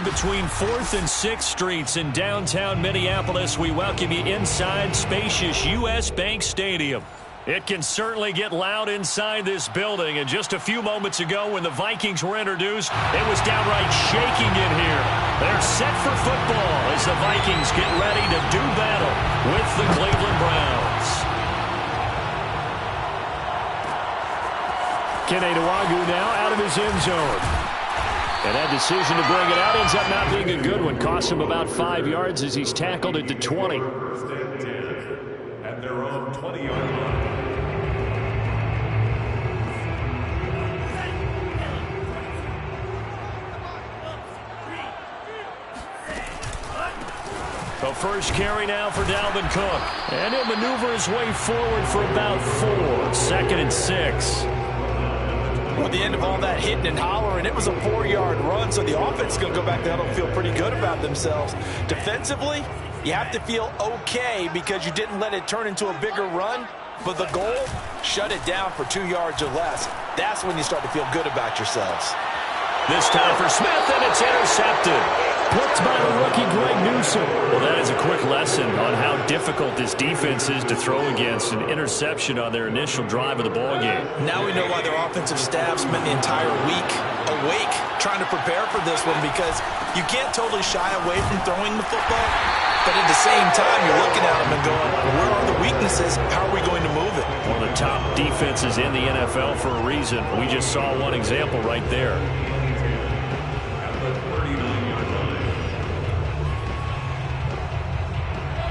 between 4th and 6th Streets in downtown Minneapolis. We welcome you inside spacious U.S. Bank Stadium. It can certainly get loud inside this building. And just a few moments ago when the Vikings were introduced, it was downright shaking in here. They're set for football as the Vikings get ready to do battle with the Cleveland Browns. Kene Nwangwu now out of his end zone. And that decision to bring it out ends up not being a good one. Costs him about 5 yards as he's tackled at the 20. At their own 20-yard line. The first carry now for Dalvin Cook. And he'll maneuver his way forward for about 4. 2nd and 6. Well, the end of all that hitting and hollering, it was a 4-yard run, so the offense is going to go back down and feel pretty good about themselves. Defensively, you have to feel okay because you didn't let it turn into a bigger run, but the goal, shut it down for 2 yards or less. That's when you start to feel good about yourselves. This time for Smith, and it's intercepted. Picked by the rookie Greg Newsome. Well, that is a quick lesson on how difficult this defense is to throw against. An interception on their initial drive of the ballgame. Now we know why their offensive staff spent the entire week awake trying to prepare for this one, because you can't totally shy away from throwing the football, but at the same time you're looking at them and going, where are the weaknesses? How are we going to move it? One of the top defenses in the NFL for a reason. We just saw one example right there.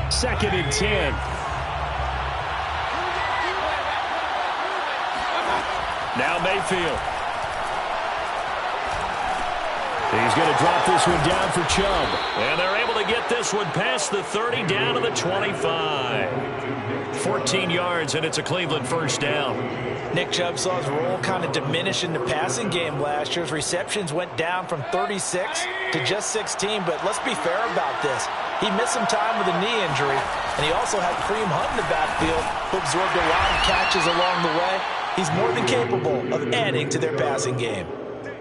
2nd and 10. Now Mayfield. He's going to drop this one down for Chubb. And they're able to get this one past the 30 down to the 25. 14 yards, and it's a Cleveland first down. Nick Chubb saw his role kind of diminish in the passing game last year. His receptions went down from 36 to just 16, but let's be fair about this. He missed some time with a knee injury, and he also had Kareem Hunt in the backfield, who absorbed a lot of catches along the way. He's more than capable of adding to their passing game.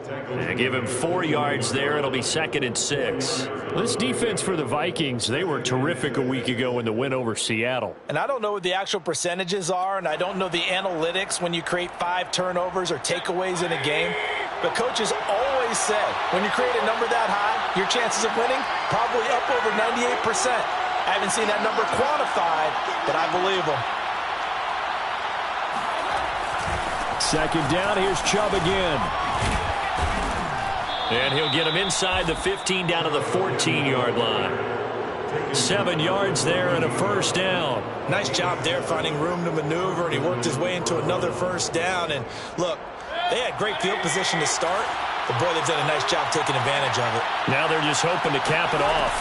And give him 4 yards there. It'll be 2nd and 6. This defense for the Vikings, they were terrific a week ago in the win over Seattle. And I don't know what the actual percentages are, and I don't know the analytics when you create 5 turnovers or takeaways in a game. But coaches always say, when you create a number that high, your chances of winning probably up over 98%. I haven't seen that number quantified, but I believe them. 2nd down, here's Chubb again. And he'll get him inside the 15 down to the 14-yard line. 7 yards there and a first down. Nice job there finding room to maneuver, and he worked his way into another first down. And look, they had great field position to start, but boy, they've done a nice job taking advantage of it. Now they're just hoping to cap it off.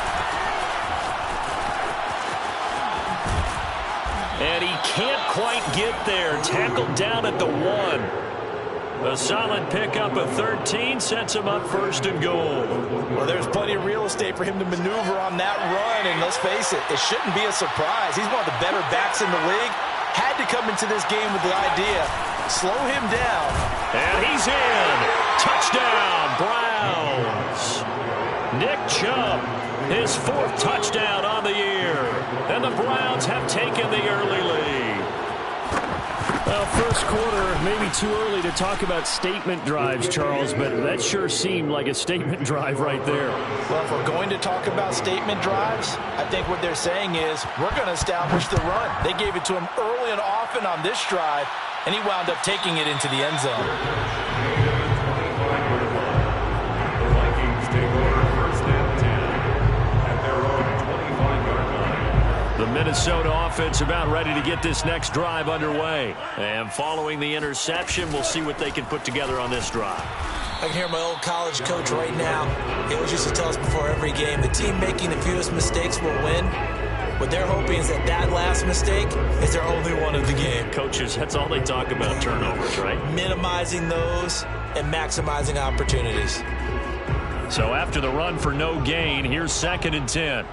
And he can't quite get there. Tackled down at the 1. A solid pickup of 13 sets him up 1st and goal. Well, there's plenty of real estate for him to maneuver on that run, and let's face it, it shouldn't be a surprise. He's one of the better backs in the league. Had to come into this game with the idea, slow him down. And he's in. Touchdown, Browns. Nick Chubb, his 4th touchdown on the year. And the Browns have taken the early lead. Well, first quarter, maybe too early to talk about statement drives, Charles, but that sure seemed like a statement drive right there. Well, if we're going to talk about statement drives, I think what they're saying is we're going to establish the run. They gave it to him early and often on this drive, and he wound up taking it into the end zone. The Minnesota offense about ready to get this next drive underway. And following the interception, we'll see what they can put together on this drive. I can hear my old college coach right now. He always used to tell us before every game, the team making the fewest mistakes will win. What they're hoping is that last mistake is their only one of the game. Coaches, that's all they talk about, turnovers, right? Minimizing those and maximizing opportunities. So after the run for no gain, here's 2nd and 10.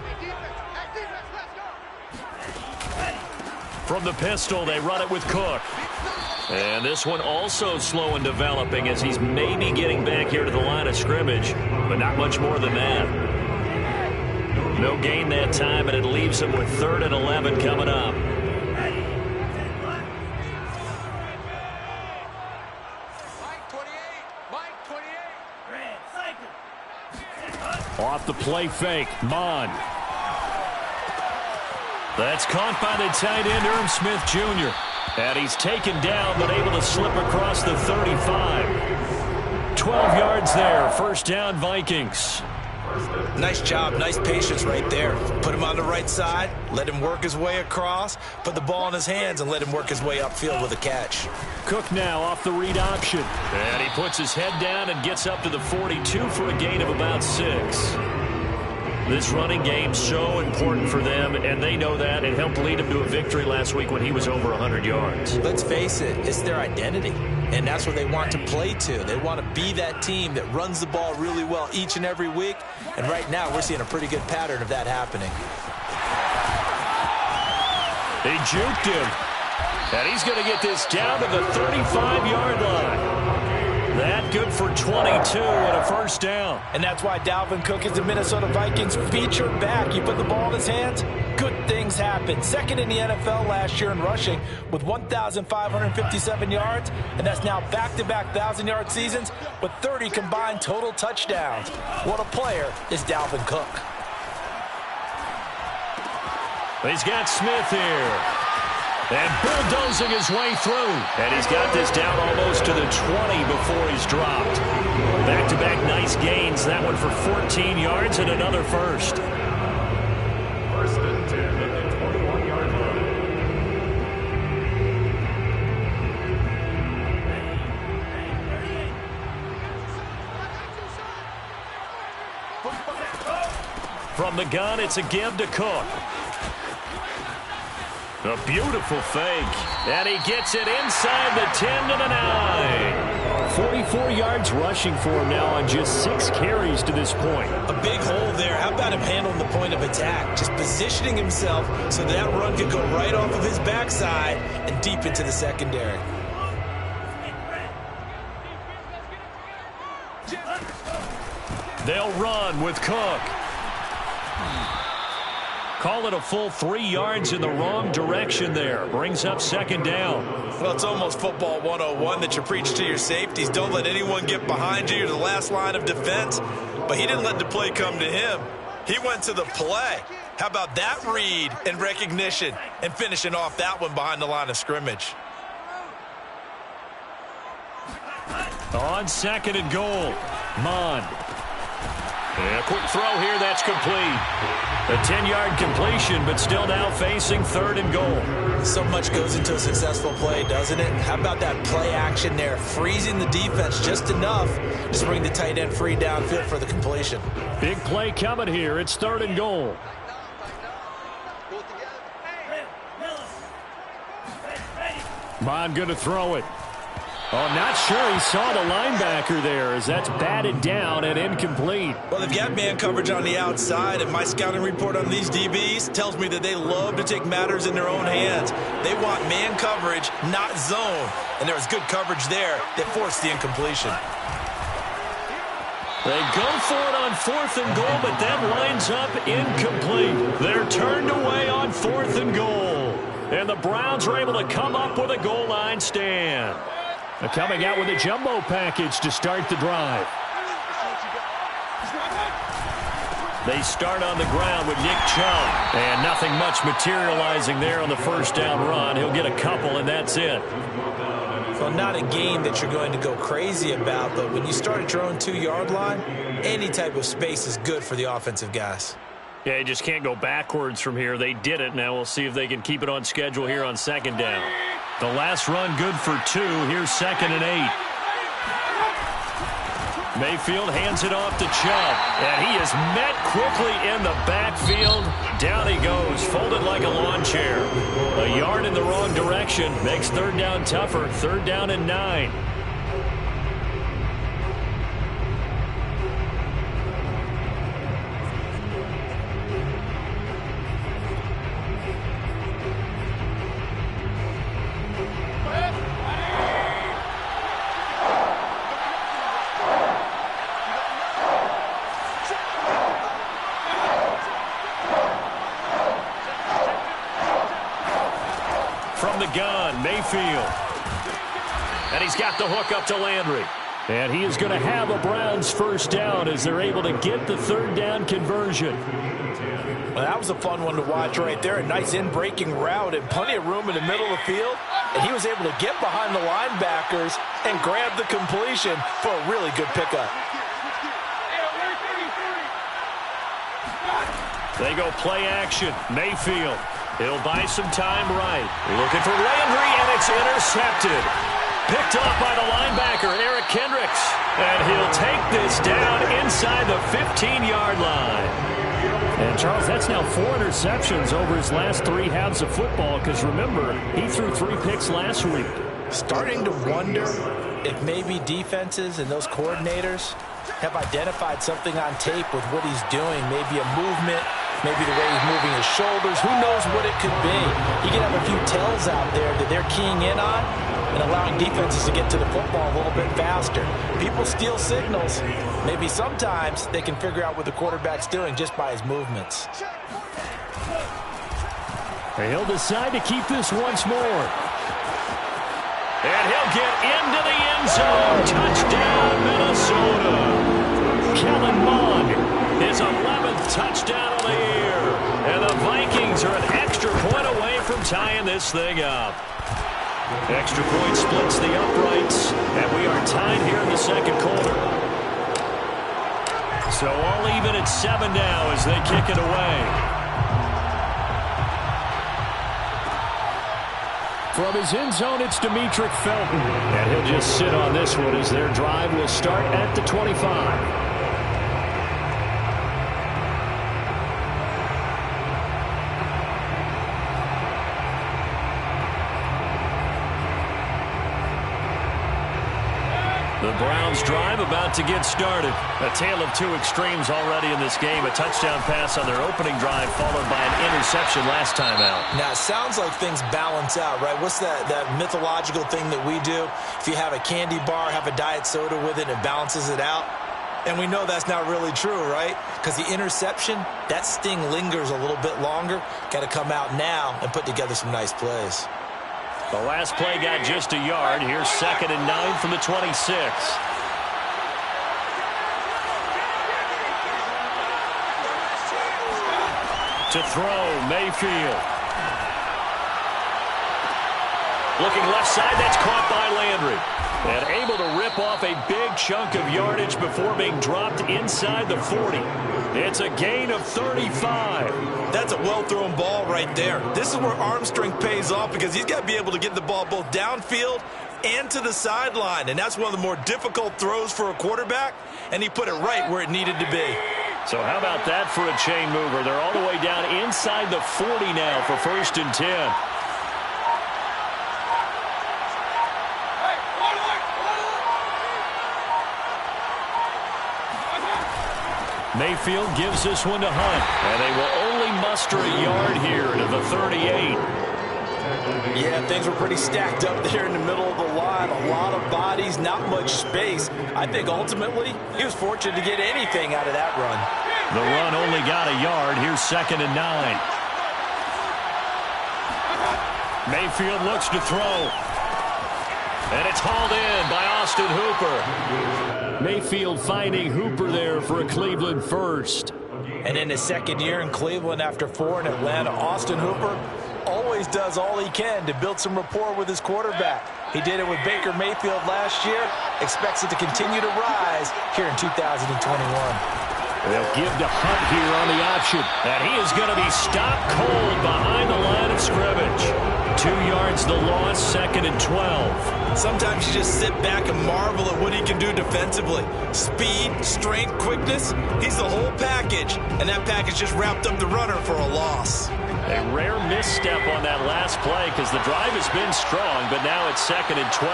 From the pistol, they run it with Cook. And this one also slow in developing as he's maybe getting back here to the line of scrimmage, but not much more than that. No gain that time, and it leaves him with 3rd and 11 coming up. Off the play fake, Mon. That's caught by the tight end, Irv Smith Jr. And he's taken down, but able to slip across the 35. 12 yards there, 1st down Vikings. Nice job, nice patience right there. Put him on the right side, let him work his way across, put the ball in his hands, and let him work his way upfield with a catch. Cook now off the read option. And he puts his head down and gets up to the 42 for a gain of about 6. This running game so important for them, and they know that. It helped lead him to a victory last week when he was over 100 yards. Let's face it, it's their identity, and that's what they want to play to. They want to be that team that runs the ball really well each and every week, and right now we're seeing a pretty good pattern of that happening. He juked him, and he's going to get this down to the 35-yard line. That good for 22 and a 1st down. And that's why Dalvin Cook is the Minnesota Vikings featured back. You put the ball in his hands, good things happen. 2nd in the NFL last year in rushing with 1,557 yards, and that's now back-to-back 1,000-yard seasons with 30 combined total touchdowns. What a player is Dalvin Cook. He's got Smith here. And bulldozing his way through. And he's got this down almost to the 20 before he's dropped. Back-to-back nice gains. That one for 14 yards and another 1st. 1st and 10 at the 21-yard line. From the gun, it's a give to Cook. A beautiful fake, and he gets it inside the 10 to the 9. 44 yards rushing for him now on just 6 carries to this point. A big hole there. How about him handling the point of attack? Just positioning himself so that run could go right off of his backside and deep into the secondary. They'll run with Cook. Call it a full 3 yards in the wrong direction there. Brings up 2nd down. Well, it's almost football 101 that you preach to your safeties. Don't let anyone get behind you. You're the last line of defense. But he didn't let the play come to him. He went to the play. How about that read and recognition and finishing off that one behind the line of scrimmage? On 2nd and goal, Mon. And a quick throw here, that's complete. A 10-yard completion, but still now facing 3rd and goal. So much goes into a successful play, doesn't it? How about that play action there? Freezing the defense just enough to bring the tight end free downfield for the completion. Big play coming here. It's 3rd and goal. Mon going to throw it. Oh, not sure he saw the linebacker there as that's batted down and incomplete. Well, they've got man coverage on the outside, and my scouting report on these DBs tells me that they love to take matters in their own hands. They want man coverage, not zone, and there was good coverage there that forced the incompletion. They go for it on 4th and goal, but that winds up incomplete. They're turned away on 4th and goal, and the Browns are able to come up with a goal line stand. They're coming out with a jumbo package to start the drive. They start on the ground with Nick Chubb. And nothing much materializing there on the 1st down run. He'll get a couple, and that's it. Well, not a game that you're going to go crazy about, but when you start at your own 2-yard line, any type of space is good for the offensive guys. Yeah, you just can't go backwards from here. They did it. Now we'll see if they can keep it on schedule here on 2nd down. The last run good for 2. Here's 2nd and 8. Mayfield hands it off to Chubb. And he is met quickly in the backfield. Down he goes, folded like a lawn chair. A yard in the wrong direction makes 3rd down tougher. 3rd down and 9. from the gun, Mayfield. And he's got the hook up to Landry. And he is going to have a Browns first down as they're able to get the third down conversion. Well, that was a fun one to watch right there. A nice in-breaking route and plenty of room in the middle of the field. And he was able to get behind the linebackers and grab the completion for a really good pickup. They go play action. Mayfield. He'll buy some time right. Looking for Landry, and it's intercepted. Picked up by the linebacker, Eric Kendricks. And he'll take this down inside the 15-yard line. And, Charles, that's now 4 interceptions over his last 3 halves of football because, remember, he threw 3 picks last week. Starting to wonder if maybe defenses and those coordinators have identified something on tape with what he's doing, maybe a movement, maybe the way he's moving his shoulders. Who knows what it could be? He could have a few tells out there that they're keying in on and allowing defenses to get to the football a little bit faster. People steal signals. Maybe sometimes they can figure out what the quarterback's doing just by his movements. He'll decide to keep this once more. And he'll get into the end zone. Touchdown, Minnesota. Kellen Mond, his 11th touchdown of the year. And the Vikings are an extra point away from tying this thing up. Extra point splits the uprights, and we are tied here in the second quarter. So all even at 7 now as they kick it away. From his end zone, it's Demetric Felton. And he'll just sit on this one as their drive will start at the 25. The Browns drive about to get started. A tale of 2 extremes already in this game. A touchdown pass on their opening drive followed by an interception last time out. Now, it sounds like things balance out, right? What's that mythological thing that we do? If you have a candy bar, have a diet soda with it, it balances it out. And we know that's not really true, right? Because the interception, that sting lingers a little bit longer. Got to come out now and put together some nice plays. The last play got just a yard. Here's 2nd and 9 from the 26. To throw, Mayfield. Looking left side, that's caught by Landry. And able to rip off a big chunk of yardage before being dropped inside the 40. It's a gain of 35. That's a well-thrown ball right there. This is where arm strength pays off because he's got to be able to get the ball both downfield and to the sideline. And that's one of the more difficult throws for a quarterback. And he put it right where it needed to be. So how about that for a chain mover? They're all the way down inside the 40 now for 1st and 10. Mayfield gives this one to Hunt. And they will only muster a yard here to the 38. Yeah, things were pretty stacked up there in the middle of the line. A lot of bodies, not much space. I think ultimately he was fortunate to get anything out of that run. The run only got a yard. Here's 2nd and 9. Mayfield looks to throw. And it's hauled in by Austin Hooper. Mayfield finding Hooper there for a Cleveland first. And in his 2nd year in Cleveland after 4 in Atlanta, Austin Hooper always does all he can to build some rapport with his quarterback. He did it with Baker Mayfield last year. Expects it to continue to rise here in 2021. They'll give to Hunt here on the option. And he is going to be stopped cold behind the line of scrimmage. 2 yards the loss, 2nd and 12. Sometimes you just sit back and marvel at what he can do defensively. Speed, strength, quickness, he's the whole package. And that package just wrapped up the runner for a loss. A rare misstep on that last play because the drive has been strong, but now it's 2nd and 12.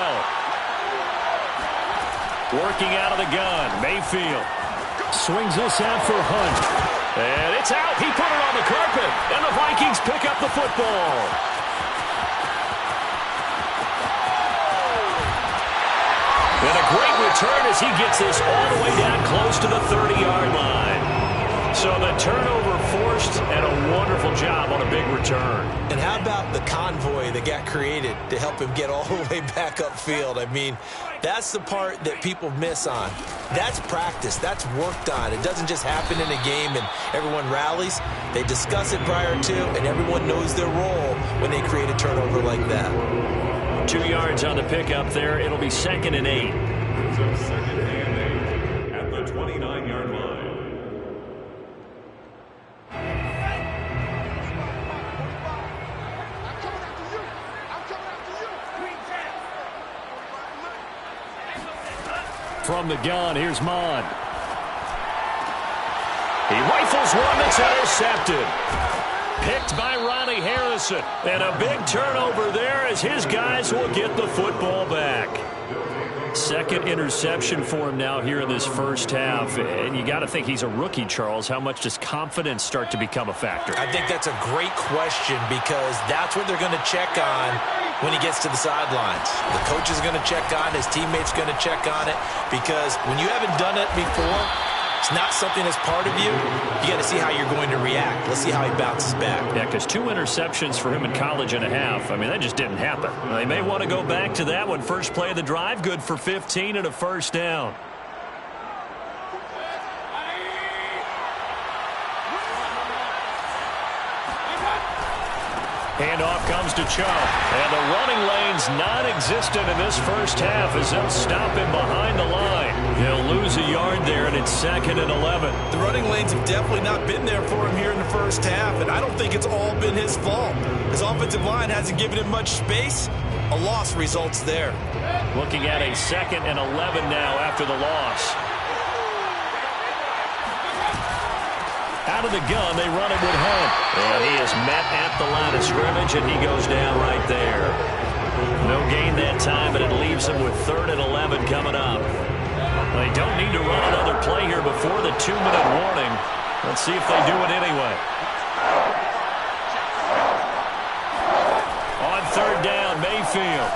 Working out of the gun, Mayfield. Swings this out for Hunt. And it's out. He put it on the carpet. And the Vikings pick up the football. And a great return as he gets this all the way down close to the 30-yard line. So the turnover forced, and a wonderful job on a big return. And how about the convoy that got created to help him get all the way back upfield? I mean, that's the part that people miss on. That's practice. That's worked on. It doesn't just happen in a game and everyone rallies. They discuss it prior to, and everyone knows their role when they create a turnover like that. 2 yards on the pickup there. It'll be 2nd and 8. So 2nd and 8 at the 29-yard line. From the gun, here's Mon. He rifles one that's intercepted. Picked by Ronnie Harrison. And a big turnover there as his guys will get the football back. Second interception for him now here in this first half. And you got to think he's a rookie, Charles. How much does confidence start to become a factor? I think that's a great question because that's what they're going to check on when he gets to the sidelines. The coach is going to check on it. His teammates going to check on it because when you haven't done it before, it's not something that's part of you. You got to see how you're going to react. Let's see how he bounces back. Yeah, because 2 interceptions for him in college and a half. I mean, that just didn't happen. They may want to go back to that one. First play of the drive, good for 15 and a first down. Handoff comes to Chubb. And the running lane's non-existent in this first half as they'll stop him behind the line. He'll lose a yard there, and it's 2nd and 11. The running lanes have definitely not been there for him here in the first half, and I don't think it's all been his fault. His offensive line hasn't given him much space. A loss results there. Looking at a 2nd and 11 now after the loss. Out of the gun, they run it with Hunt. And he is met at the line of scrimmage, and he goes down right there. No gain that time, but it leaves him with 3rd and 11 coming up. They don't need to run another play here before the 2-minute warning. Let's see if they do it anyway. On 3rd down, Mayfield.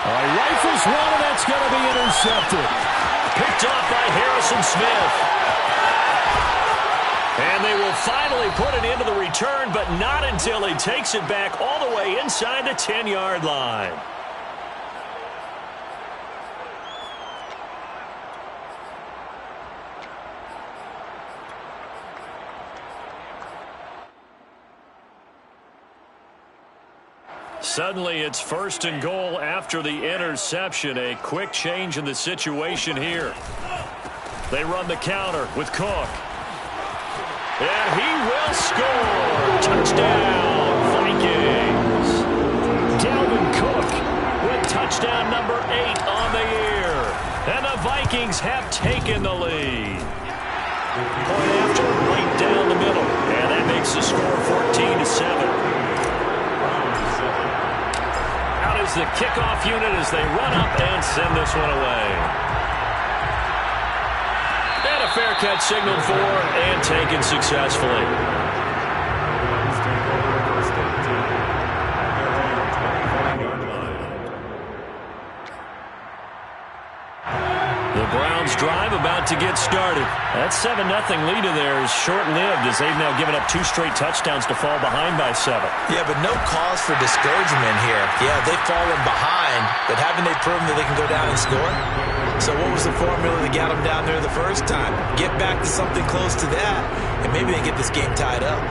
Rifles one, and that's going to be intercepted. Picked off by Harrison Smith. And they will finally put it into the return, but not until he takes it back all the way inside the 10-yard line. Suddenly it's 1st and goal after the interception. A quick change in the situation here. They run the counter with Cook. And he will score. Touchdown, Vikings. Dalvin Cook with touchdown number 8 on the year. And the Vikings have taken the lead. Point after, right down the middle. And that makes the score 14-7. Out is the kickoff unit as they run up and send this one away. And a fair catch signaled for and taken successfully. The Browns drive about to get started. That 7-0 lead of theirs short-lived as they've now given up 2 straight touchdowns to fall behind by 7. Yeah, but no cause for discouragement here. Yeah, they've fallen behind, but haven't they proven that they can go down and score? So what was the formula that got them down there the first time? Get back to something close to that, and maybe they get this game tied up.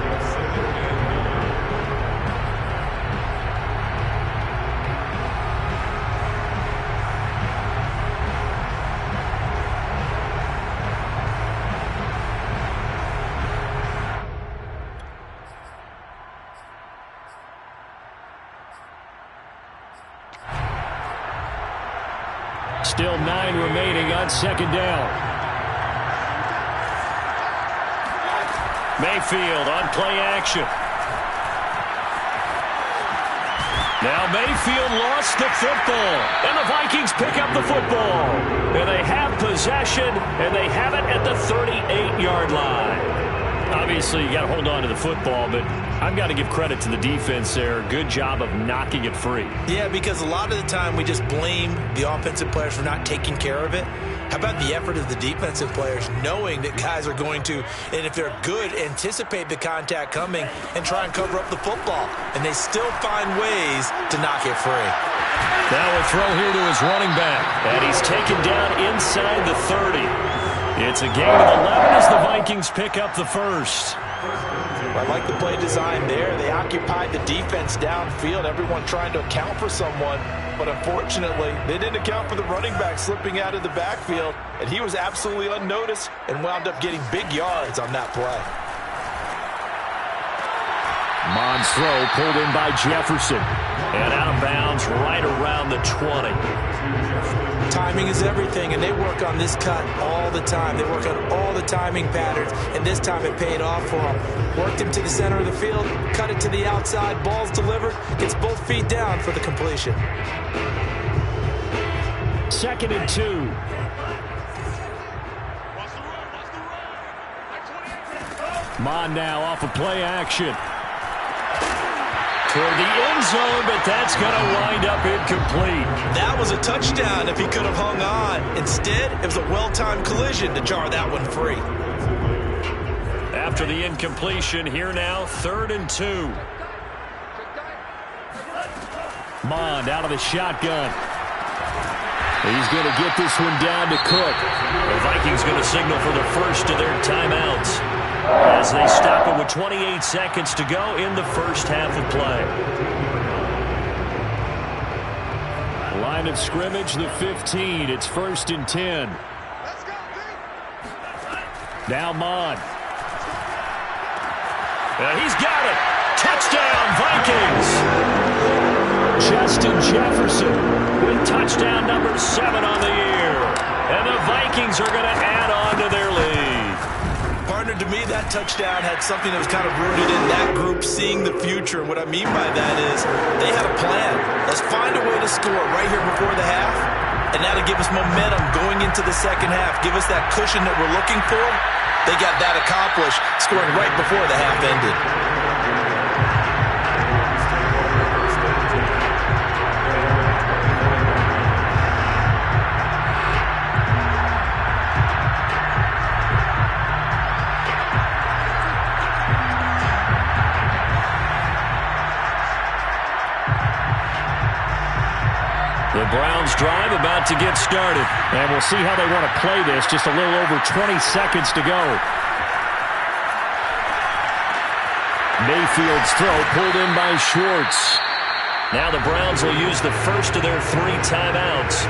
Still 9 remaining on 2nd down. Mayfield on play action. Now Mayfield lost the football, and the Vikings pick up the football. And they have possession, and they have it at the 38-yard line. Obviously, you got to hold on to the football, but I've got to give credit to the defense there. Good job of knocking it free. Yeah, because a lot of the time we just blame the offensive players for not taking care of it. How about the effort of the defensive players knowing that guys are going to, and if they're good, anticipate the contact coming and try and cover up the football. And they still find ways to knock it free. Now a throw here to his running back. And he's taken down inside the 30. It's a gain of 11 as the Vikings pick up the first. I like the play design there. They occupied the defense downfield, everyone trying to account for someone. But unfortunately, they didn't account for the running back slipping out of the backfield, and he was absolutely unnoticed and wound up getting big yards on that play. Mond's throw pulled in by Jefferson. And out of bounds right around the 20. Timing is everything, and they work on this cut all the time. They work on all the timing patterns, and this time it paid off for them. Worked him to the center of the field, cut it to the outside, ball's delivered, gets both feet down for the completion. 2nd and 2. Mond now off of play action. Toward the end zone, but that's going to wind up incomplete. That was a touchdown if he could have hung on. Instead, it was a well-timed collision to jar that one free. After the incompletion, here now, 3rd and 2. Mond out of the shotgun. He's going to get this one down to Cook. The Vikings going to signal for the first of their timeouts as they stop it with 28 seconds to go in the first half of play. Line of scrimmage, the 15. It's 1st and 10. Now Mond. He's got it. Touchdown, Vikings. Justin Jefferson with touchdown number 7 on the year. And the Vikings are going to add on to their lead. Partner, to me, that touchdown had something that was kind of rooted in that group seeing the future. And what I mean by that is they had a plan. Let's find a way to score right here before the half. And that'll give us momentum going into the second half. Give us that cushion that we're looking for. They got that accomplished, scoring right before the half ended. The Browns drive about to get started. And we'll see how they want to play this. Just a little over 20 seconds to go. Mayfield's throw pulled in by Schwartz. Now the Browns will use the first of their 3 timeouts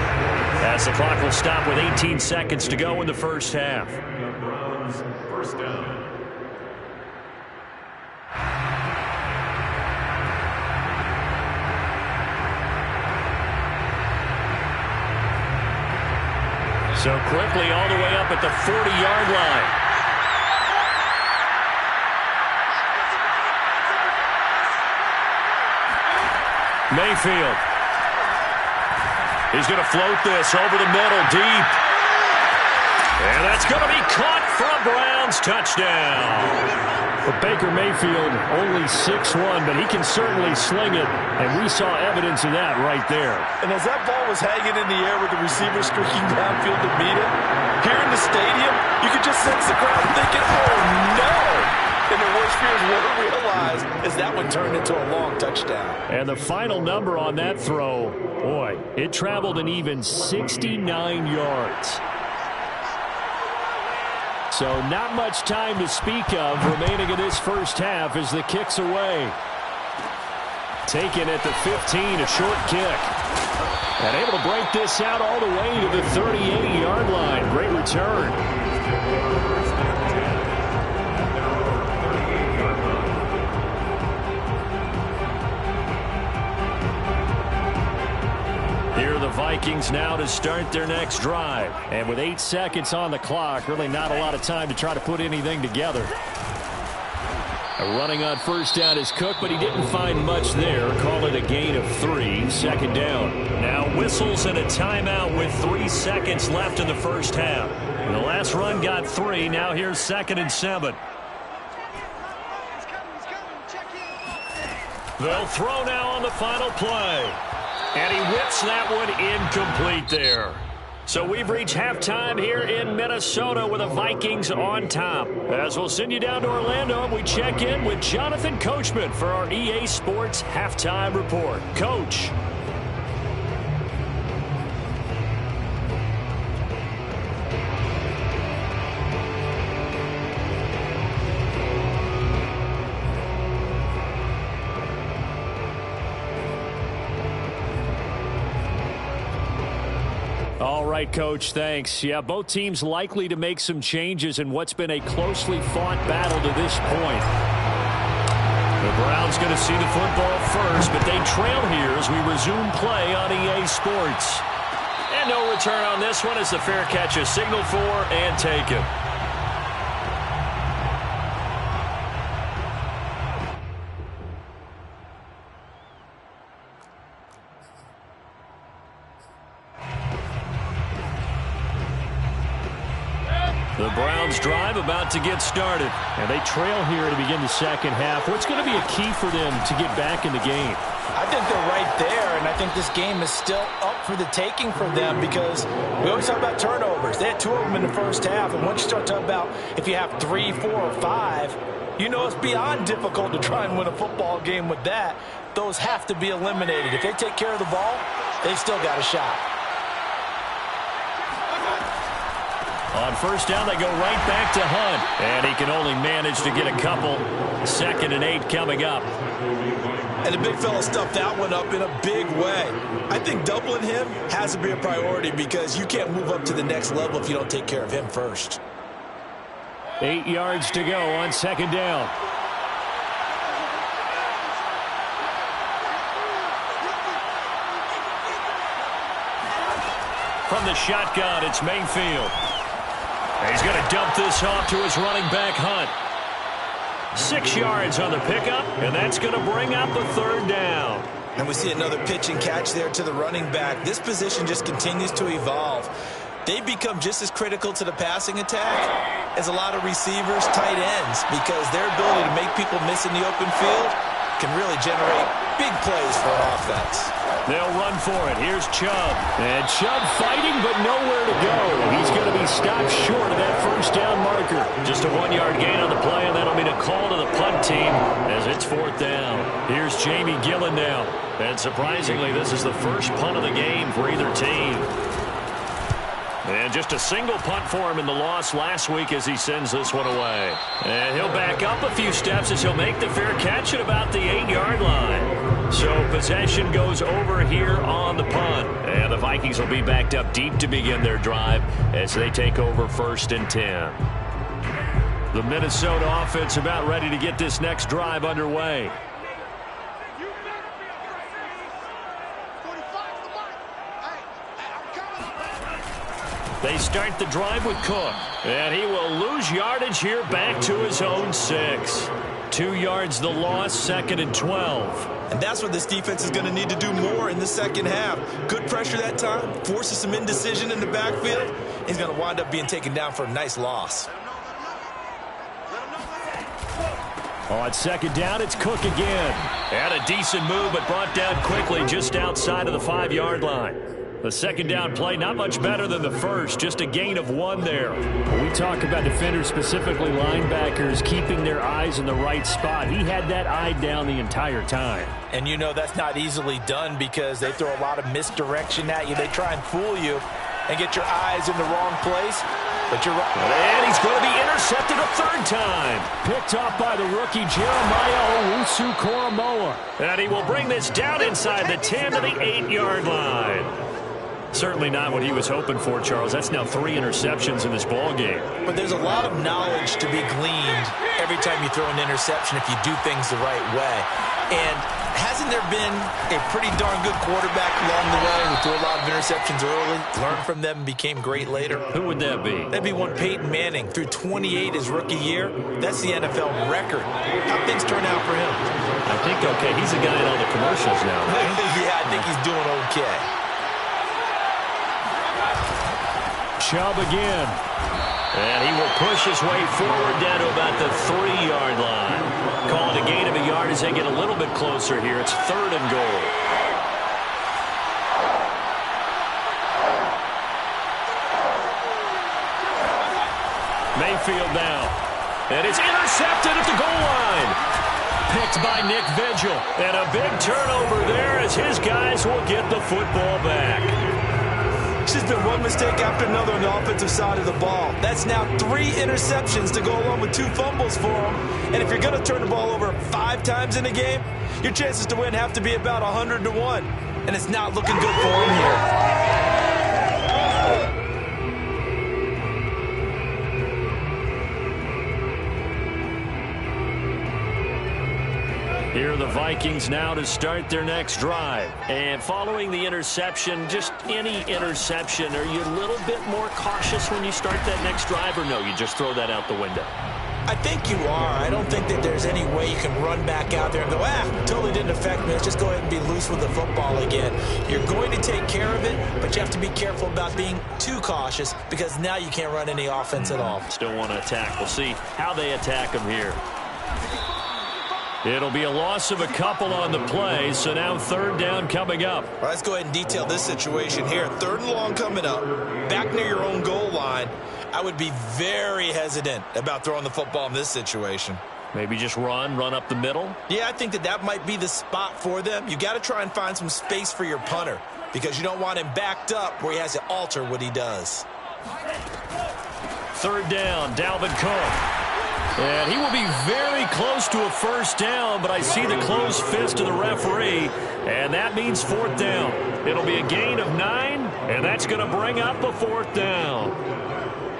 as the clock will stop with 18 seconds to go in the first half. Browns, first down. So quickly all the way up at the 40-yard line. Mayfield. He's going to float this over the middle, deep. And that's going to be caught for a Browns touchdown. But Baker Mayfield only 6'1", but he can certainly sling it, and we saw evidence of that right there. And as that ball was hanging in the air with the receiver streaking downfield to meet it, here in the stadium, you could just sense the crowd thinking, oh no! And their worst fears were realized as that one turned into a long touchdown. And the final number on that throw, boy, it traveled an even 69 yards. So not much time to speak of remaining in this first half as the kick's away. Taken at the 15, a short kick. And able to break this out all the way to the 38-yard line. Great return. Here are the Vikings now to start their next drive. And with 8 seconds on the clock, really not a lot of time to try to put anything together. Running on first down is Cook, but he didn't find much there. Call it a gain of 3, 2nd down. Now whistles and a timeout with 3 seconds left in the first half. The last run got 3. Now here's 2nd and 7. They'll throw now on the final play. And he whips that one incomplete there. So we've reached halftime here in Minnesota with the Vikings on top. As we'll send you down to Orlando, and we check in with Jonathan Coachman for our EA Sports Halftime Report. Coach. All right, Coach, thanks. Yeah, both teams likely to make some changes in what's been a closely fought battle to this point. The Browns going to see the football first, but they trail here as we resume play on EA Sports. And no return on this one as the fair catch is signaled for and taken. The Browns drive about to get started. And they trail here to begin the second half. What's going to be a key for them to get back in the game? I think they're right there, and I think this game is still up for the taking for them because we always talk about turnovers. They had 2 of them in the first half, and once you start talking about if you have 3, 4, or 5, you know it's beyond difficult to try and win a football game with that. Those have to be eliminated. If they take care of the ball, they've still got a shot. On first down, they go right back to Hunt. And he can only manage to get a couple. 2nd and 8 coming up. And the big fella stuffed that one up in a big way. I think doubling him has to be a priority because you can't move up to the next level if you don't take care of him first. 8 yards to go on 2nd down. From the shotgun, it's Mayfield. He's going to dump this off to his running back, Hunt. 6 yards on the pickup, and that's going to bring up a 3rd down. And we see another pitch and catch there to the running back. This position just continues to evolve. They become just as critical to the passing attack as a lot of receivers, tight ends, because their ability to make people miss in the open field can really generate big plays for an offense. They'll run for it. Here's Chubb. And Chubb fighting, but nowhere to go. He's going to be stopped short of that first down marker. Just a 1-yard gain on the play, and that'll mean a call to the punt team as it's 4th down. Here's Jamie Gillen now. And surprisingly, this is the first punt of the game for either team. And just a single punt for him in the loss last week as he sends this one away. And he'll back up a few steps as he'll make the fair catch at about the 8-yard line. So possession goes over here on the punt. And the Vikings will be backed up deep to begin their drive as they take over 1st and 10. The Minnesota offense about ready to get this next drive underway. They start the drive with Cook. And he will lose yardage here back to his own 6. 2 yards the loss, 2nd and 12. And that's what this defense is going to need to do more in the second half. Good pressure that time, forces some indecision in the backfield. He's going to wind up being taken down for a nice loss. On 2nd down, it's Cook again. And a decent move, but brought down quickly just outside of the 5-yard line. The 2nd down play, not much better than the first, just a gain of 1 there. When we talk about defenders, specifically linebackers, keeping their eyes in the right spot, he had that eye down the entire time. And you know that's not easily done because they throw a lot of misdirection at you. They try and fool you and get your eyes in the wrong place. But you're right. And he's going to be intercepted a 3rd time. Picked off by the rookie Jeremiah Owusu-Koramoah. And he will bring this down inside the 10 to the 8-yard line. Certainly not what he was hoping for, Charles. That's now 3 interceptions in this ball game. But there's a lot of knowledge to be gleaned every time you throw an interception if you do things the right way. And hasn't there been a pretty darn good quarterback along the way who threw a lot of interceptions early, learned from them, and became great later? Who would that be? That'd be one Peyton Manning. Threw 28 his rookie year. That's the NFL record. How things turn out for him? I think okay. He's a guy in all the commercials now, right? Yeah, I think he's doing okay. Chubb again. And he will push his way forward down to about the 3-yard line. Call it a gain of a yard as they get a little bit closer here. It's 3rd and goal. Mayfield now. And it's intercepted at the goal line. Picked by Nick Vigil. And a big turnover there as his guys will get the football back. It's just been one mistake after another on the offensive side of the ball. That's now 3 interceptions to go along with 2 fumbles for him. And if you're going to turn the ball over 5 times in a game, your chances to win have to be about 100 to 1. And it's not looking good for him here. Here are the Vikings now to start their next drive. And following the interception, just any interception, are you a little bit more cautious when you start that next drive, or no, you just throw that out the window? I think you are. I don't think that there's any way you can run back out there and go, totally didn't affect me. Let's just go ahead and be loose with the football again. You're going to take care of it, but you have to be careful about being too cautious because now you can't run any offense at all. Still want to attack. We'll see how they attack them here. It'll be a loss of a couple on the play, so now 3rd down coming up. All right, let's go ahead and detail this situation here. 3rd and long coming up, back near your own goal line. I would be very hesitant about throwing the football in this situation. Maybe just run up the middle? Yeah, I think that might be the spot for them. You got to try and find some space for your punter because you don't want him backed up where he has to alter what he does. 3rd down, Dalvin Cook. And he will be very close to a 1st down, but I see the closed fist of the referee, and that means 4th down. It'll be a gain of 9, and that's going to bring up a 4th down.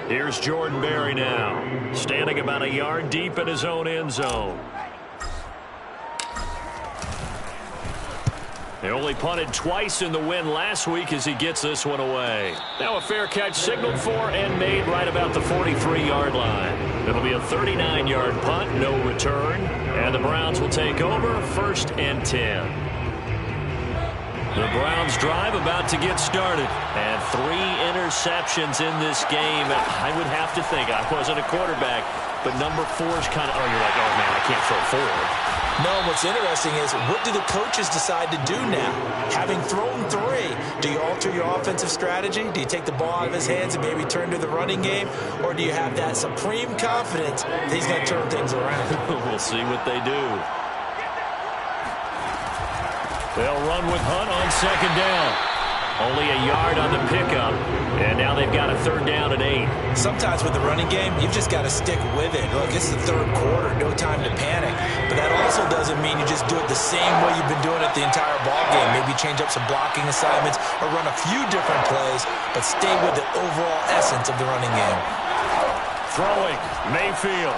Here's Jordan Berry now, standing about a yard deep in his own end zone. They only punted twice in the win last week as he gets this one away. Now a fair catch signaled for and made right about the 43-yard line. It'll be a 39-yard punt, no return. And the Browns will take over 1st and 10. The Browns drive about to get started. And 3 interceptions in this game. I would have to think, I wasn't a quarterback, but number 4 is kind of, you're like, oh man, I can't throw forward. No, what's interesting is what do the coaches decide to do now? Having thrown 3, do you alter your offensive strategy? Do you take the ball out of his hands and maybe turn to the running game? Or do you have that supreme confidence that he's going to turn things around? We'll see what they do. They'll run with Hunt on 2nd down. Only a yard on the pickup, and now they've got a 3rd down and 8. Sometimes with the running game, you've just got to stick with it. Look, it's the 3rd quarter, no time to panic. But that also doesn't mean you just do it the same way you've been doing it the entire ball game. Maybe change up some blocking assignments or run a few different plays, but stay with the overall essence of the running game. Throwing, Mayfield.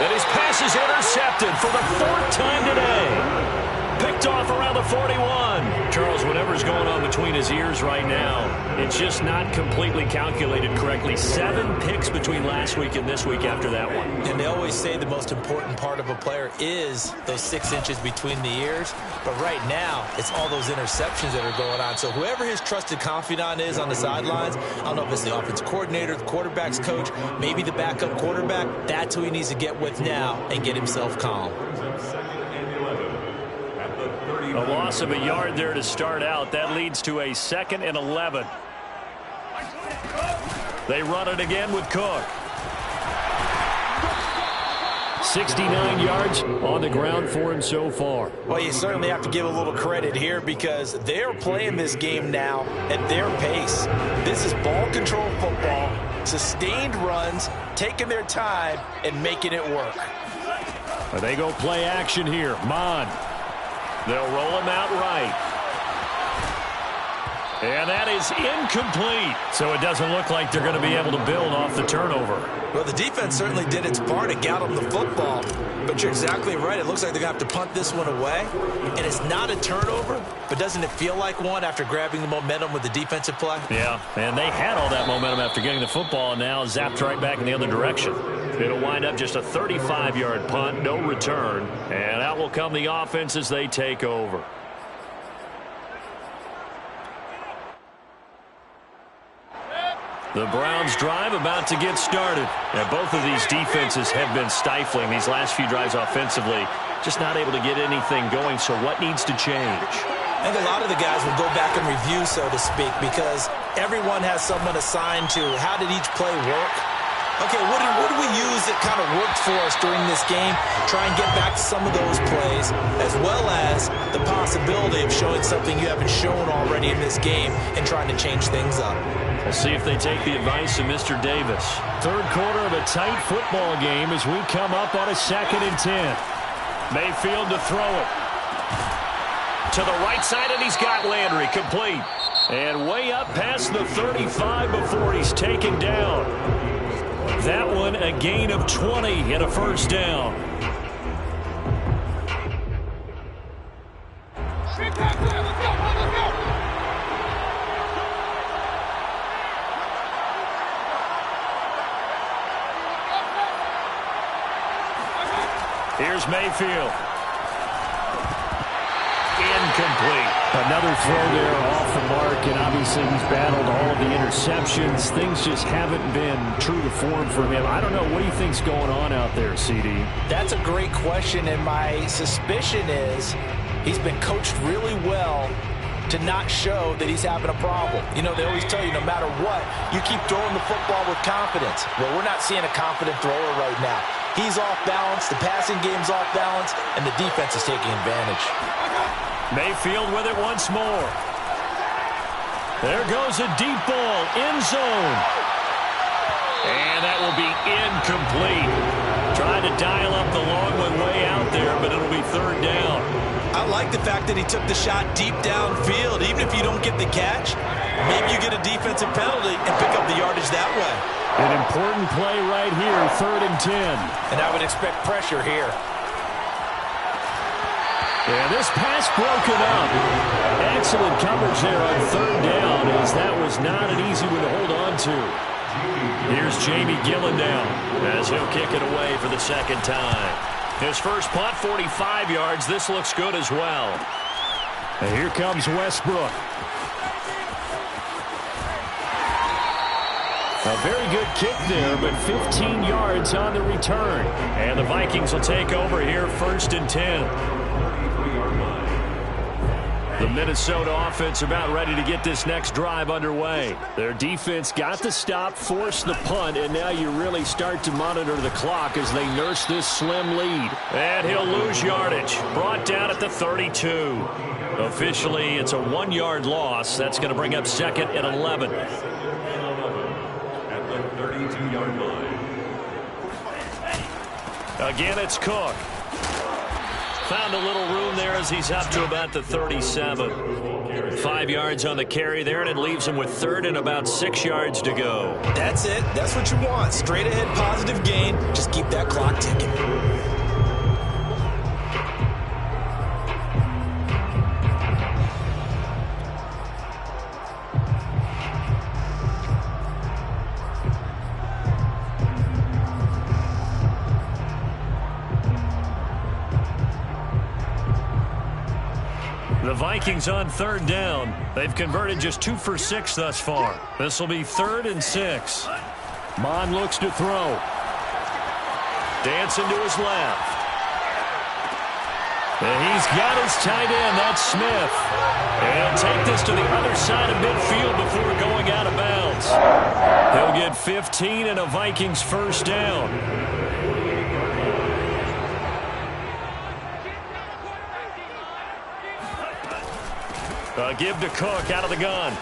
And his pass is intercepted for the 4th time today. Picked off around the 41. Charles, whatever's going on between his ears right now, it's just not completely calculated correctly. 7 picks between last week and this week after that one. And they always say the most important part of a player is those 6 inches between the ears. But right now, it's all those interceptions that are going on. So whoever his trusted confidant is on the sidelines, I don't know if it's the offense coordinator, the quarterback's coach, maybe the backup quarterback, that's who he needs to get with now and get himself calm. A loss of a yard there to start out. That leads to a 2nd and 11. They run it again with Cook. 69 yards on the ground for him so far. Well, you certainly have to give a little credit here because they're playing this game now at their pace. This is ball control football, sustained runs, taking their time and making it work. They go play action here. Mon. They'll roll him out right. And that is incomplete. So it doesn't look like they're going to be able to build off the turnover. Well, the defense certainly did its part to get them the football. But you're exactly right. It looks like they're going to have to punt this one away. And it's not a turnover, but doesn't it feel like one after grabbing the momentum with the defensive play? Yeah, and they had all that momentum after getting the football and now zapped right back in the other direction. It'll wind up just a 35-yard punt, no return. And out will come the offense as they take over. The Browns drive about to get started. And both of these defenses have been stifling these last few drives offensively. Just not able to get anything going, so what needs to change? I think a lot of the guys will go back and review, so to speak, because everyone has someone assigned to how did each play work. Okay, what do we use that kind of worked for us during this game? Try and get back to some of those plays, as well as the possibility of showing something you haven't shown already in this game and trying to change things up. We'll see if they take the advice of Mr. Davis. Third quarter of a tight football game as we come up on a 2nd and 10. Mayfield to throw it. To the right side, and he's got Landry complete. And way up past the 35 before he's taken down. That one a gain of 20 and a first down. Here's Mayfield. Incomplete. Another throw there off the mark, and obviously he's battled all of the interceptions. Things just haven't been true to form for him. I don't know. What do you think's going on out there, CD? That's a great question, and my suspicion is he's been coached really well to not show that he's having a problem. You know, they always tell you no matter what, you keep throwing the football with confidence. Well, we're not seeing a confident thrower right now. He's off balance, the passing game's off balance, and the defense is taking advantage. Mayfield with it once more. There goes a deep ball, end zone. And that will be incomplete. Trying to dial up the long one way out there, but it'll be third down. I like the fact that he took the shot deep downfield. Even if you don't get the catch, maybe you get a defensive penalty and pick up the yardage that way. An important play right here, 3rd and 10. And I would expect pressure here. And this pass broken up. Excellent coverage there on 3rd down, as that was not an easy one to hold on to. Here's Jamie Gillen now as he'll kick it away for the 2nd time. His first punt, 45 yards. This looks good as well. And here comes Westbrook. A very good kick there, but 15 yards on the return. And the Vikings will take over here, 1st and 10. The Minnesota offense about ready to get this next drive underway. Their defense got the stop, forced the punt, and now you really start to monitor the clock as they nurse this slim lead. And he'll lose yardage. Brought down at the 32. Officially, it's a 1-yard loss. That's going to bring up 2nd and 11. At the 32-yard line. Again, it's Cook. Found a little room there as he's up to about the 37. 5 yards on the carry there, and it leaves him with 3rd and about 6 yards to go. That's it. That's what you want. Straight ahead, positive gain. Just keep that clock ticking. The Vikings on 3rd down. They've converted just 2 for 6 thus far. This will be 3rd and 6. Mon looks to throw. Dancing to his left. And he's got his tight end. That's Smith. And he'll take this to the other side of midfield before going out of bounds. He'll get 15 and a Vikings first down. Give to Cook out of the gun.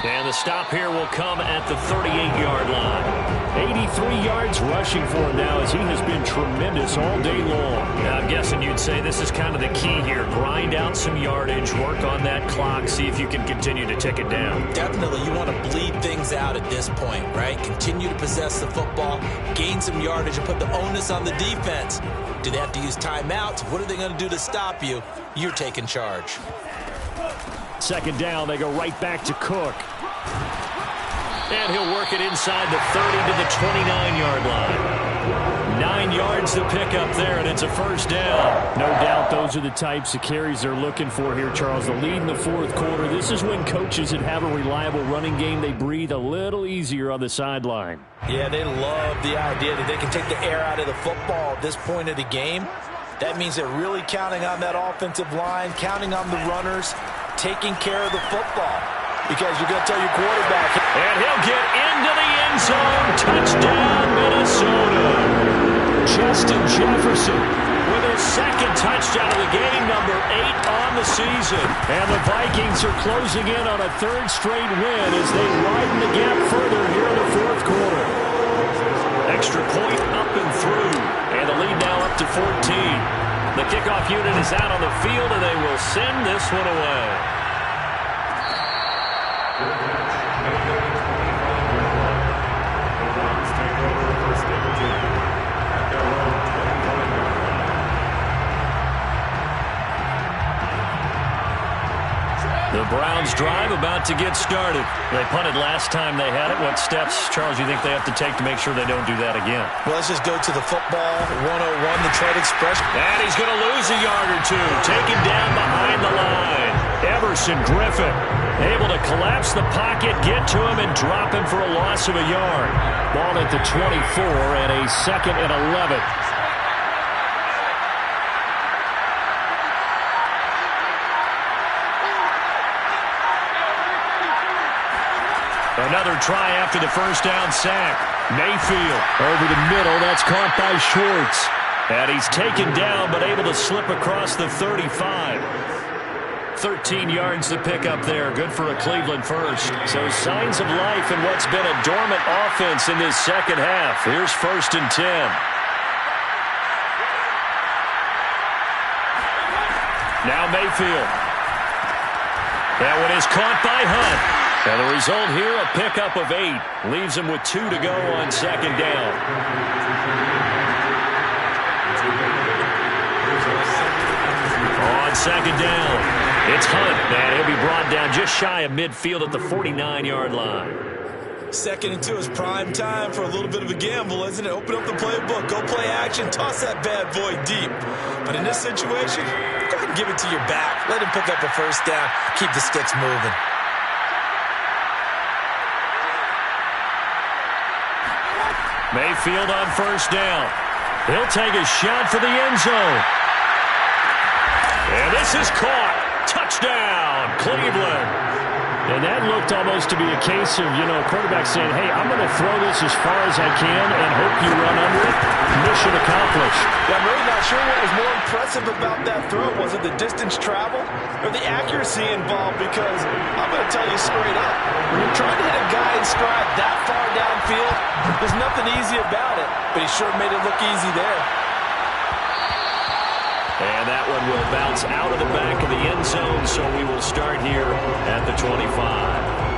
And the stop here will come at the 38-yard line. 83 yards rushing for him now as he has been tremendous all day long. Now, I'm guessing you'd say this is kind of the key here. Grind out some yardage, work on that clock, see if you can continue to tick it down. Definitely, you want to bleed things out at this point, right? Continue to possess the football, gain some yardage, and put the onus on the defense. Do they have to use timeouts? What are they going to do to stop you? You're taking charge. 2nd down, they go right back to Cook. And he'll work it inside the 30 to the 29-yard line. 9 yards to pick up there, and it's a first down. No doubt those are the types of carries they're looking for here, Charles. The lead in the fourth quarter. This is when coaches that have a reliable running game, they breathe a little easier on the sideline. Yeah, they love the idea that they can take the air out of the football at this point of the game. That means they're really counting on that offensive line, counting on the runners, taking care of the football. Because you're going to tell your quarterback. And he'll get into the end zone. Touchdown, Minnesota. Justin Jefferson with his second touchdown of the game, number 8 on the season. And the Vikings are closing in on a third straight win as they widen the gap further here in the fourth quarter. Extra point up and through. And the lead now up to 14. The kickoff unit is out on the field, and they will send this one away. The Browns drive about to get started. They punted last time they had it. What steps, Charles, you think they have to take to make sure they don't do that again? Well, let's just go to the football 101, the trade express. And he's going to lose a yard or two. Taken down behind the line. Everson Griffin able to collapse the pocket, get to him, and drop him for a loss of a yard. Ball at the 24 and a 2nd and 11. Another try after the first down sack. Mayfield over the middle. That's caught by Schwartz. And he's taken down but able to slip across the 35. 13 yards to pick up there. Good for a Cleveland first. So signs of life in what's been a dormant offense in this second half. Here's 1st and 10. Now Mayfield. That one is caught by Hunt. And the result here, a pickup of 8. Leaves him with 2 to go on 2nd down. On 2nd down, it's Hunt. And he'll be brought down just shy of midfield at the 49-yard line. 2nd and 2 is prime time for a little bit of a gamble, isn't it? Open up the playbook, go play action, toss that bad boy deep. But in this situation, go ahead and give it to your back. Let him pick up a first down. Keep the sticks moving. Mayfield on first down. He'll take a shot for the end zone. And this is caught. Touchdown, Cleveland. And that looked almost to be a case of, quarterback saying, hey, I'm going to throw this as far as I can and hope you run under it. Mission accomplished. Yeah, I'm really not sure what was more impressive about that throw. Was it the distance traveled or the accuracy involved? Because I'm going to tell you straight up, when you're trying to hit a guy in stride that far downfield, there's nothing easy about it. But he sure made it look easy there. And that one will bounce out of the back of the end zone, so we will start here at the 25.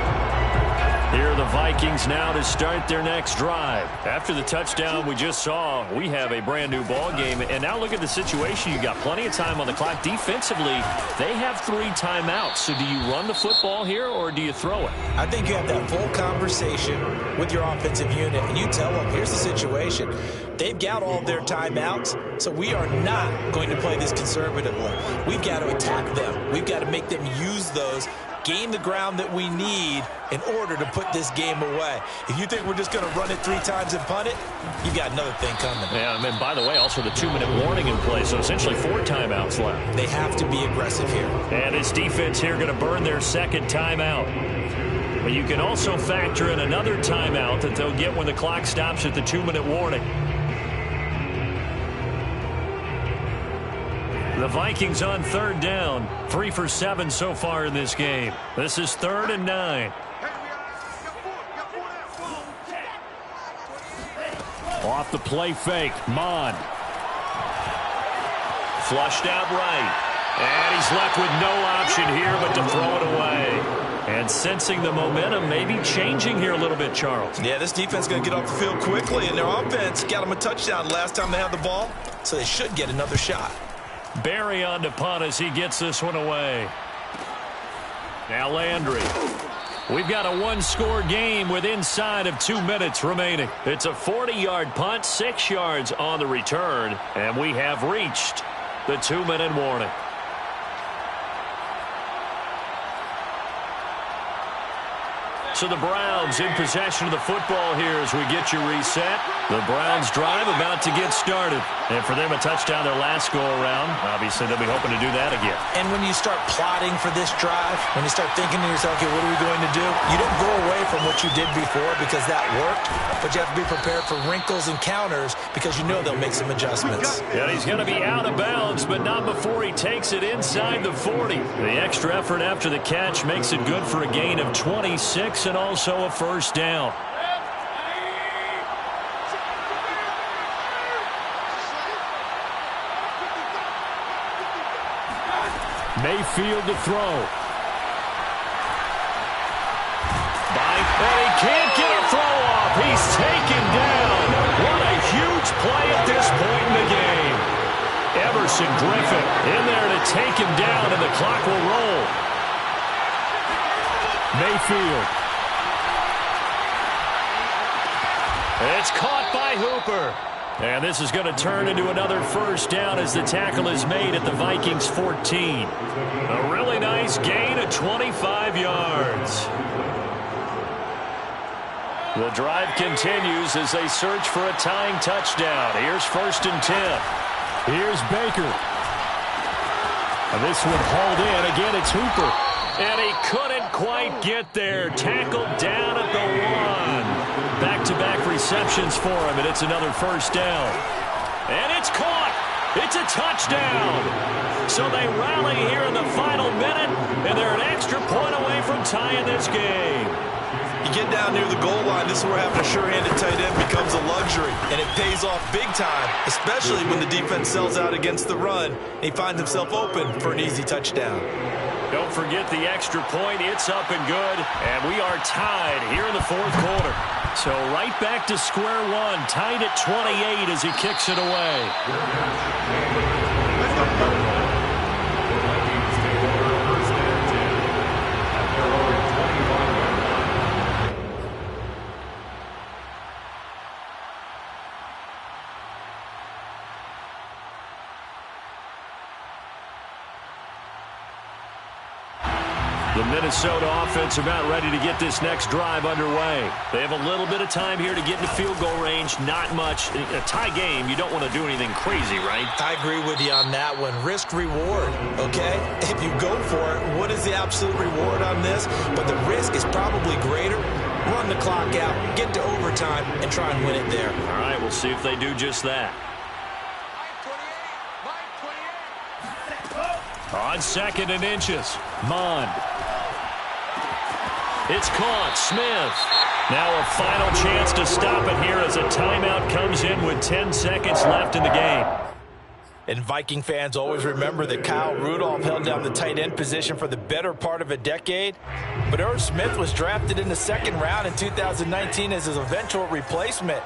Here are the Vikings now to start their next drive. After the touchdown we just saw, we have a brand new ball game. And now look at the situation. You got plenty of time on the clock. Defensively, they have 3 timeouts. So do you run the football here or do you throw it? I think you have that full conversation with your offensive unit, and you tell them, here's the situation. They've got all their timeouts, so we are not going to play this conservatively. We've got to attack them. We've got to make them use those, gain the ground that we need in order to put this game away. If you think we're just going to run it 3 times and punt it, you've got another thing coming. Yeah, and by the way, also the 2-minute warning in play, so essentially 4 timeouts left. They have to be aggressive here. And this defense here going to burn their 2nd timeout. But you can also factor in another timeout that they'll get when the clock stops at the 2-minute warning. The Vikings on 3rd down. 3 for 7 so far in this game. This is 3rd and 9. Off the play fake. Mon. Flushed out right. And he's left with no option here but to throw it away. And sensing the momentum maybe changing here a little bit, Charles. Yeah, this defense is going to get off the field quickly, and their offense got them a touchdown last time they had the ball, so they should get another shot. Barry on to punt as he gets this one away. Now Landry. We've got a one-score game with inside of 2 minutes remaining. It's a 40-yard punt, 6 yards on the return, and we have reached the 2-minute warning. So the Browns in possession of the football here as we get you reset. The Browns drive about to get started. And for them, a touchdown their last go-around. Obviously, they'll be hoping to do that again. And when you start plotting for this drive, when you start thinking to yourself, okay, what are we going to do? You don't go away from what you did before because that worked, but you have to be prepared for wrinkles and counters because you know they'll make some adjustments. Yeah, he's going to be out of bounds, but not before he takes it inside the 40. The extra effort after the catch makes it good for a gain of 26 and also a first down. Mayfield to throw. And he can't get a throw off. He's taken down. What a huge play at this point in the game. Everson Griffin in there to take him down, and the clock will roll. Mayfield. It's caught by Hooper. And this is going to turn into another first down as the tackle is made at the Vikings 14. A really nice gain of 25 yards. The drive continues as they search for a tying touchdown. Here's 1st and 10. Here's Baker. And this one hauled in. Again, it's Hooper. And he couldn't quite get there. Tackled down at the 1. Back-to-back receptions for him, and it's another first down. And it's caught. It's a touchdown. So they rally here in the final minute, and they're an extra point away from tying this game. You get down near the goal line, this is where having a sure-handed tight end becomes a luxury, and it pays off big time, especially when the defense sells out against the run, and he finds himself open for an easy touchdown. Don't forget the extra point. It's up and good, and we are tied here in the 4th quarter. So right back to square one, tied at 28 as he kicks it away. The Minnesota offense about ready to get this next drive underway. They have a little bit of time here to get into field goal range. Not much. A tie game, you don't want to do anything crazy, right? I agree with you on that one. Risk-reward, okay? If you go for it, what is the absolute reward on this? But the risk is probably greater. Run the clock out, get to overtime, and try and win it there. All right, we'll see if they do just that. On 2nd and inches, Mond. It's caught. Smith. Now a final chance to stop it here as a timeout comes in with 10 seconds left in the game. And Viking fans always remember that Kyle Rudolph held down the tight end position for the better part of a decade. But Irv Smith was drafted in the 2nd round in 2019 as his eventual replacement.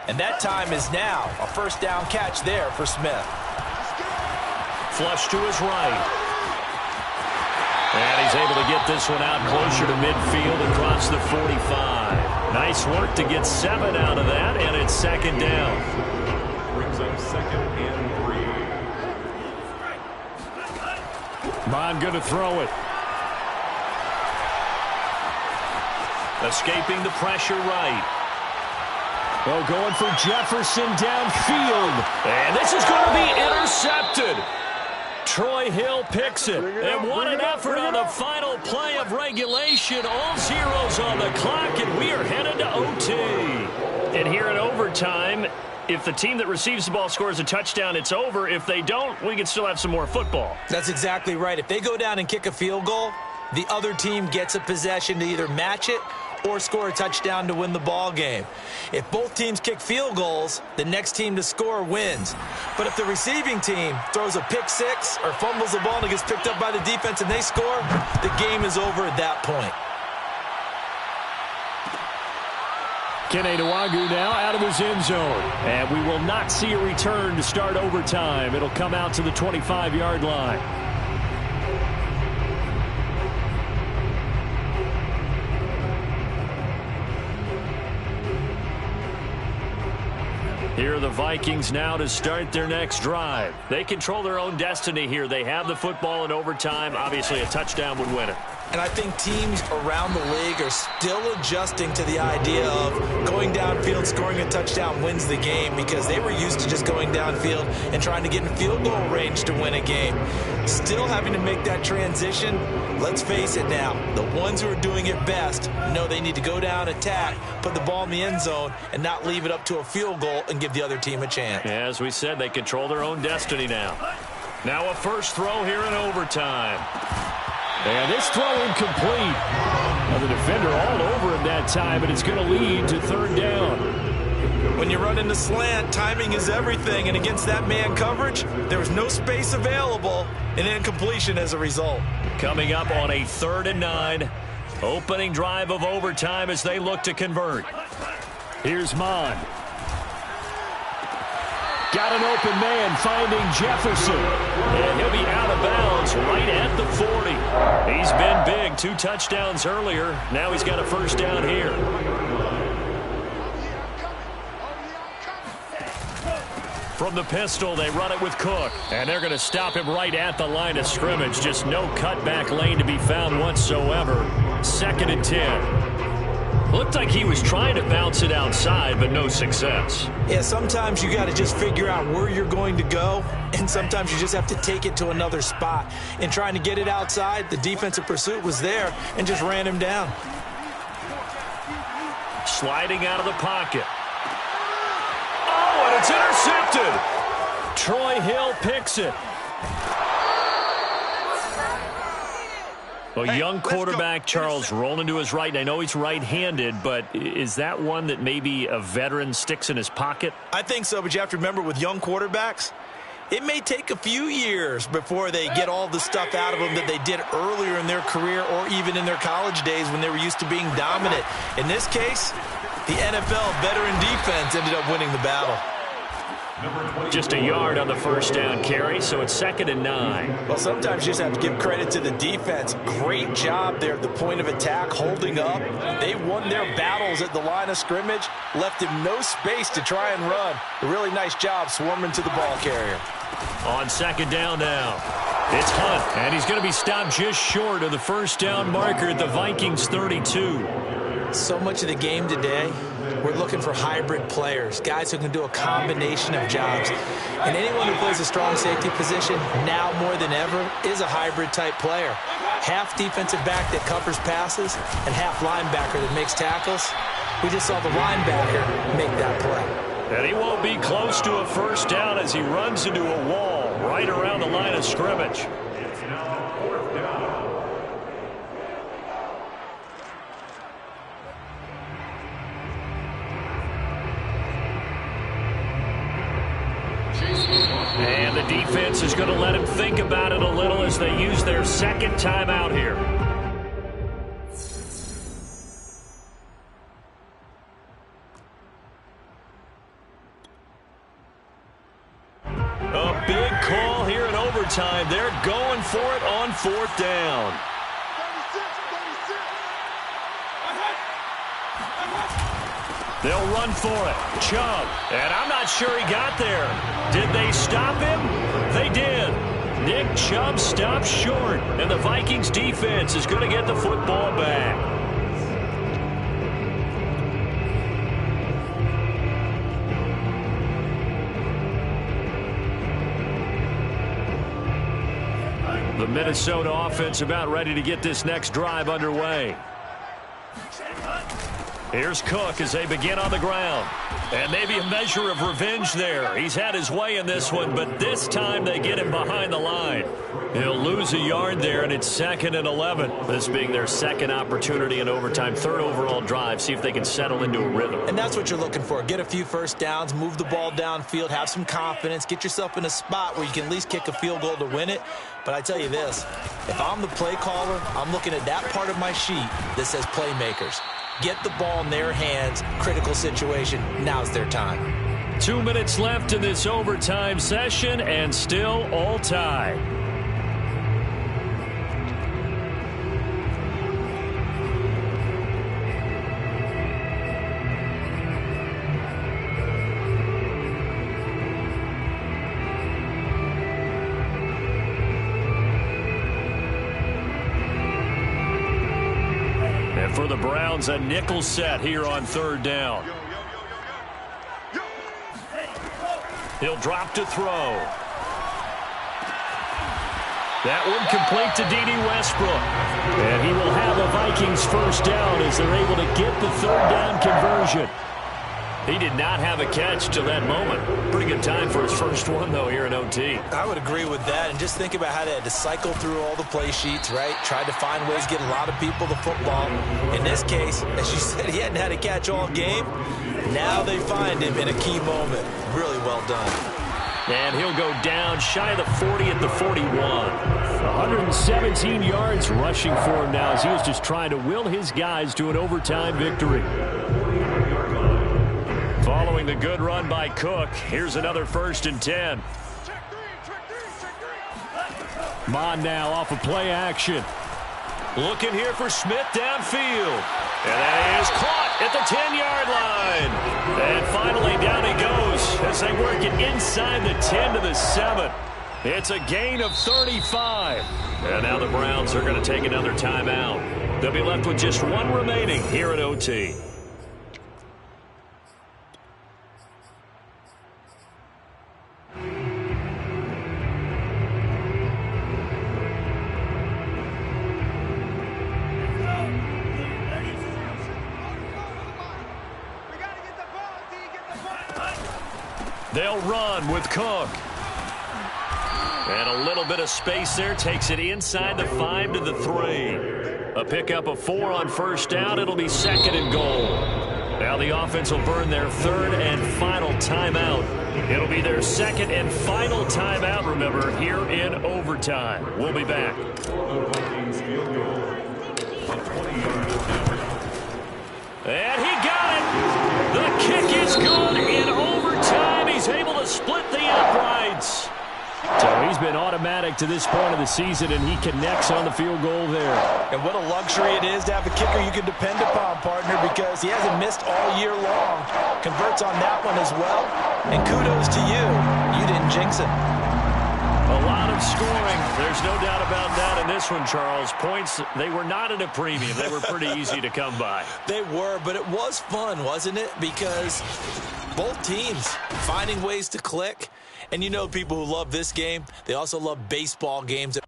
And that time is now. A first down catch there for Smith. Flush to his right. And he's able to get this one out closer to midfield across the 45. Nice work to get 7 out of that, and it's 2nd down. Brings up 2nd and 3. Mond going to throw it. Escaping the pressure right. Oh, going for Jefferson downfield. And this is going to be intercepted. Troy Hill picks it. And what an effort on the final play of regulation. All zeros on the clock, and we are headed to OT. And here in overtime, if the team that receives the ball scores a touchdown, it's over. If they don't, we can still have some more football. That's exactly right. If they go down and kick a field goal, the other team gets a possession to either match it or score a touchdown to win the ball game. If both teams kick field goals, the next team to score wins. But if the receiving team throws a pick six or fumbles the ball and it gets picked up by the defense and they score, the game is over at that point. Kene Nwagu now out of his end zone. And we will not see a return to start overtime. It'll come out to the 25-yard line. Here are the Vikings now to start their next drive. They control their own destiny here. They have the football in overtime. Obviously, a touchdown would win it. And I think teams around the league are still adjusting to the idea of going downfield, scoring a touchdown wins the game, because they were used to just going downfield and trying to get in field goal range to win a game. Still having to make that transition. Let's face it now, the ones who are doing it best know they need to go down, attack, put the ball in the end zone, and not leave it up to a field goal and give the other team a chance. As we said, they control their own destiny now. Now a first throw here in overtime. And this throw incomplete. Now the defender all over him that time, and it's going to lead to third down. When you run into slant, timing is everything, and against that man coverage, there was no space available, and incompletion as a result. Coming up on a 3rd and 9, opening drive of overtime as they look to convert. Here's Mon. Got an open man finding Jefferson. And he'll be out of bounds right at the 40. He's been big. 2 touchdowns earlier. Now he's got a first down here. From the pistol, they run it with Cook. And they're going to stop him right at the line of scrimmage. Just no cutback lane to be found whatsoever. 2nd and 10. Looked like he was trying to bounce it outside, but no success. Yeah, sometimes you got to just figure out where you're going to go, and sometimes you just have to take it to another spot. In trying to get it outside, the defensive pursuit was there and just ran him down. Sliding out of the pocket. Oh, and it's intercepted. Troy Hill picks it. A young quarterback, Charles, rolling to his right. And I know he's right-handed, but is that one that maybe a veteran sticks in his pocket? I think so, but you have to remember with young quarterbacks, it may take a few years before they get all the stuff out of them that they did earlier in their career or even in their college days when they were used to being dominant. In this case, the NFL veteran defense ended up winning the battle. Just a yard on the first down carry, so it's 2nd and 9. Well, sometimes you just have to give credit to the defense. Great job there at the point of attack, holding up. They won their battles at the line of scrimmage, left him no space to try and run. A really nice job swarming to the ball carrier. On 2nd down now, it's Hunt, and he's going to be stopped just short of the first down marker at the Vikings 32. So much of the game today, we're looking for hybrid players, guys who can do a combination of jobs. And anyone who plays a strong safety position, now more than ever, is a hybrid-type player. Half defensive back that covers passes and half linebacker that makes tackles. We just saw the linebacker make that play. And he won't be close to a first down as he runs into a wall right around the line of scrimmage. It's now 4th down. And the defense is going to let him think about it a little as they use their 2nd timeout here. A big call here in overtime. They're going for it on 4th down. They'll run for it. Chubb. And I'm not sure he got there. Did they stop him? They did. Nick Chubb stopped short. And the Vikings defense is going to get the football back. The Minnesota offense about ready to get this next drive underway. Here's Cook as they begin on the ground. And maybe a measure of revenge there. He's had his way in this one, but this time they get him behind the line. He'll lose a yard there, and it's 2nd and 11. This being their 2nd opportunity in overtime, 3rd overall drive. See if they can settle into a rhythm. And that's what you're looking for. Get a few first downs, move the ball downfield, have some confidence, get yourself in a spot where you can at least kick a field goal to win it. But I tell you this, if I'm the play caller, I'm looking at that part of my sheet that says playmakers. Get the ball in their hands, critical situation, now's their time. 2 minutes left in this overtime session, and still all tied. For the Browns, a nickel set here on third down. He'll drop to throw. That one complete to D.D. Westbrook. And he will have a Vikings first down as they're able to get the third down conversion. He did not have a catch till that moment. Pretty good time for his first one, though, here in OT. I would agree with that. And just think about how they had to cycle through all the play sheets, right? Tried to find ways to get a lot of people the football. In this case, as you said, he hadn't had a catch all game. Now they find him in a key moment. Really well done. And he'll go down shy of the 40 at the 41. 117 yards rushing for him now as he was just trying to will his guys to an overtime victory. Following the good run by Cook, here's another 1st and 10. Mon now off of play action. Looking here for Smith downfield. And that is caught at the 10-yard line. And finally down he goes as they work it inside the 10 to the 7. It's a gain of 35. And now the Browns are going to take another timeout. They'll be left with just one remaining here at OT. They'll run with Cook. And a little bit of space there takes it inside the 5 to the 3. A pickup of 4 on first down. It'll be 2nd and goal. Now the offense will burn their 3rd and final timeout. It'll be their 2nd and final timeout, remember, here in overtime. We'll be back. And he got it. The kick is good in overtime. He's able to split the uprights. So he's been automatic to this point of the season, and he connects on the field goal there. And what a luxury it is to have a kicker you can depend upon, partner, because he hasn't missed all year long. Converts on that one as well. And kudos to you. You didn't jinx it. A lot of scoring. There's no doubt about that in this one, Charles. Points, they were not at a premium. They were pretty easy to come by. They were, but it was fun, wasn't it? Because both teams finding ways to click. And you know people who love this game, they also love baseball games.